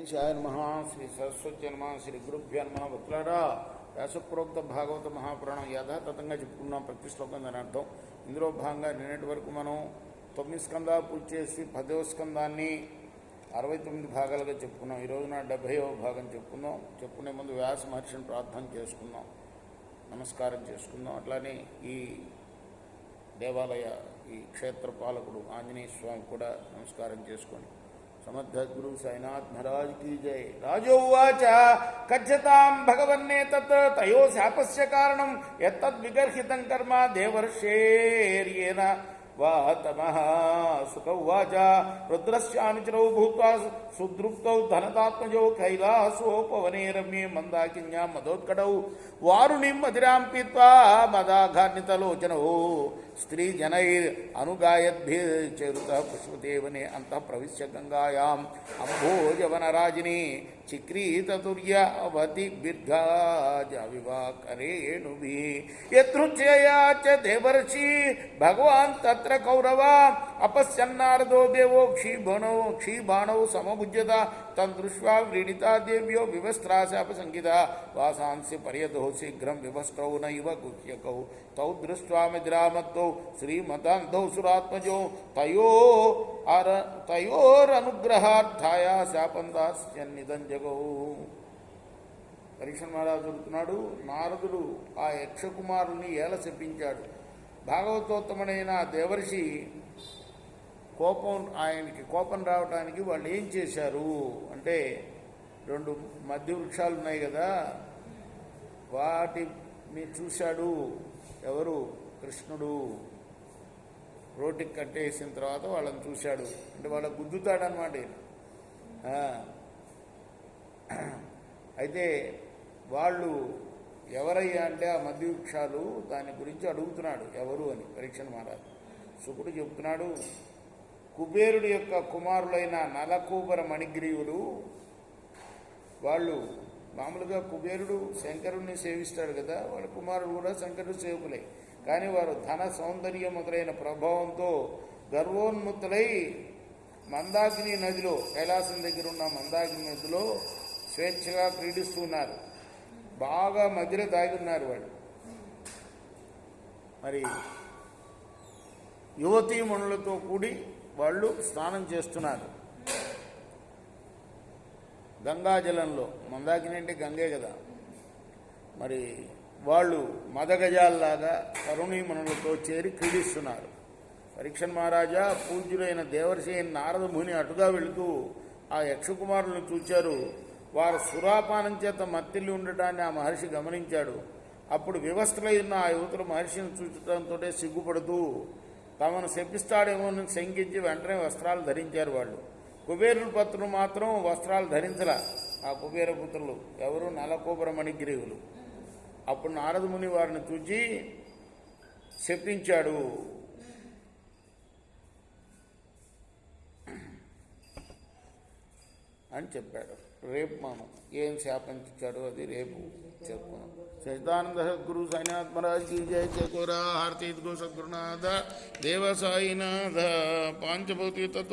శాయ నమః శ్రీ సరస్వతి నమః శ్రీ గురుభ్యో నమః. భక్తులారా, వ్యాసప్రోక్త భాగవత మహాపురాణం యథాతథంగా చెప్పుకున్నాం. ప్రతి శ్లోకం దాని అర్థం. ఇందులో భాగంగా నిన్నటి వరకు మనం 9 స్కందాలు పూర్తి చేసి 10వ స్కందాన్ని 69 భాగాలుగా చెప్పుకున్నాం. ఈరోజున 70వ భాగం చెప్పుకునే ముందు వ్యాస మహర్షిని ప్రార్థన చేసుకుందాం, నమస్కారం చేసుకుందాం. అట్లానే ఈ దేవాలయ ఈ క్షేత్ర పాలకుడు ఆంజనేయ స్వామి కూడా నమస్కారం చేసుకోండి. సమర్థగురు సాయినాథ్ మహారాజ్ की जय. राजोवाच कथ्यतां भगवन्नेतत् तयो शापस्य कारणं यत्तद्विगर्हितं कर्म देवर्षेर्येन वातमः. सुख उवाच रुद्रस्यानुचरौ भूत्वा सुदृप्तौ धनतात्मजौ कैलासोपवने रम्ये मन्दाकिन्यां मदोत्कटौ वारुणीं मदिरां पीत्वा मदाघान्वितलोचनौ स्त्रीजनैरनुगायद्भिर्चरुतः पुष्पदेवने अन्तः प्रविश्य गङ्गायाम् अम्भोजवनराजिनी चिक्रीततुर्यवति बिर्गाजविवाकरेणुभिः. यदृच्छया च देवर्षि भगवान् तत्र कौरवा अपश्यन्नारदो देवो क्षीबाणौ समभुज्यत तं दृष्ट्वा व्रीडिता देव्यो विवस्त्राशापसंहिता वासांसि पर्यतो शीघ्रं विवस्त्रौ नैव गुह्यकौ तौ दृष्ट्वा मिद्रामत्तौ श्रीमतान्धौ सुरात्मजौ तयोरनुग्रहार्थाय శాపందాస్యన్నిధం జగౌ. పరీక్ష మహారాజు చెబుతున్నాడు, నారదుడు ఆ యక్షకుమారుని ఏల శపించాడు. భాగవతోత్తముడైన దేవర్షి ఆయనకి కోపం రావడానికి వాళ్ళు ఏం చేశారు అంటే, 2 మధ్య వృక్షాలు ఉన్నాయి కదా, వాటిని చూశాడు. ఎవరు? కృష్ణుడు. రోటికి కట్టేసిన తర్వాత వాళ్ళని చూశాడు. అంటే వాళ్ళకు గుద్దుతాడనమాట. అయితే వాళ్ళు ఎవరయ్యా అంటే ఆ మధ్య వృక్షాలు. దాని గురించి అడుగుతున్నాడు ఎవరు అని పరీక్ష మహారాజు. శుకుడు చెప్తున్నాడు, కుబేరుడి యొక్క కుమారులైన నలకూబర మణిగ్రీవులు. వాళ్ళు మామూలుగా కుబేరుడు శంకరుణ్ణి సేవిస్తాడు కదా, వాళ్ళ కుమారుడు కూడా శంకరుడు సేవకులే. కానీ వారు ధన సౌందర్యం మొదలైన ప్రభావంతో గర్వోన్ముక్తులై మందాకిని నదిలో, కైలాసం దగ్గర ఉన్న మందాకిని నదిలో స్వేచ్ఛగా క్రీడిస్తున్నారు. బాగా మధ్యలో దాగి ఉన్నారు వాళ్ళు. మరి యువతీమణులతో కూడి వాళ్ళు స్నానం చేస్తున్నారు గంగాజలంలో. మందాకిని అంటే గంగే కదా. మరి వాళ్ళు మదగజాల్లాగా తరుణీమణులతో చేరి క్రీడిస్తున్నారు. పరీక్ష మహారాజా, పూజ్యులైన దేవర్షి అయిన నారద ముని అటుగా వెళుతూ ఆ యక్షకుమారులను చూచారు. వారు సురాపానం చేత మత్తిల్లి ఉండటాన్ని ఆ మహర్షి గమనించాడు. అప్పుడు వివస్త్రలై ఉన్న ఆ యువతులు మహర్షిని చూచడంతో సిగ్గుపడుతూ తమను శపిస్తాడేమో శంకించి వెంటనే వస్త్రాలు ధరించారు. వాళ్ళు కుబేరుల పత్రులు మాత్రం వస్త్రాలు ధరించలా. ఆ కుబేర పుత్రులు ఎవరు? నలకూబర మణిగ్రీవులు. అప్పుడు నారద ముని వారిని చూచి శపించాడు. అని చెప్పాడు. రేపు మనం ఏం శాపించాడు అది రేపు చెప్పుకున్నాం. సచిదానంద సద్గురు సాయినాథ్ మహారాజ్ की जय. చకోరా హారతి సద్గురునాథ దేవ సాయినాథ. పాంచభౌతిక తత్వ